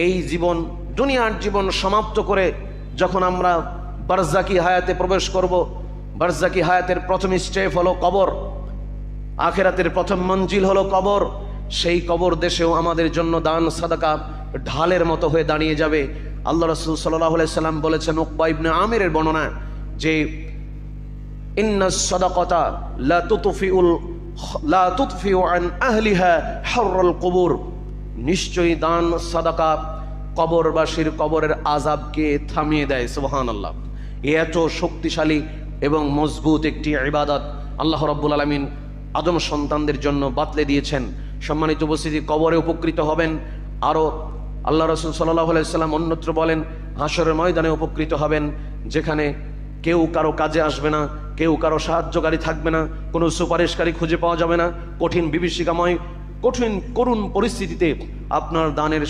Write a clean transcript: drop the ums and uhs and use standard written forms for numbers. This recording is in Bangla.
এই জীবন, দুনিয়ার জীবন সমাপ্ত করে যখন আমরা বারজাকি হায়াতে প্রবেশ করব, বারজাকি হায়াতের প্রথম স্টেপ হলো কবর, আখিরাতের প্রথম মঞ্জিল হলো কবর। সেই কবর দেশেও আমাদের জন্য দান সাদাকা ঢালের মতো হয়ে দাঁড়িয়ে যাবে। আল্লাহ রাসূল সাল্লাল্লাহু আলাইহি সাল্লাম বলেছেন, উকবা ইবনে আমিরের বর্ণনা, যে ইন্নাস সাদাকাতা লা তুতফিউ আন আহলিহা হাররাল কুবুর, নিশ্চয়ই দান সাদাকা কবরবাসীর কবরের আযাবকে থামিয়ে দেয়। সুবহানাল্লাহ। এত শক্তিশালী এবং মজবুত একটি ইবাদত আল্লাহ রাব্বুল আলামিন আদম সন্তানদের জন্য বাতলে দিয়েছেন। সম্মানিত উপস্থিতি, কবরে উপকৃত হবেন। আরও আল্লাহ রাসূল সাল্লাল্লাহু আলাইহি সাল্লাম অন্যত্র বলেন, হাশরের ময়দানে উপকৃত হবেন, যেখানে কেউ কারো কাজে আসবে না, কেউ কারো সাহায্যকারী থাকবে না, কোনো সুপারিশকারী খুঁজে পাওয়া যাবে না। কঠিন বিভীষিকাময়, কঠিন করুণ পরিস্থিতিতে আপনার দানের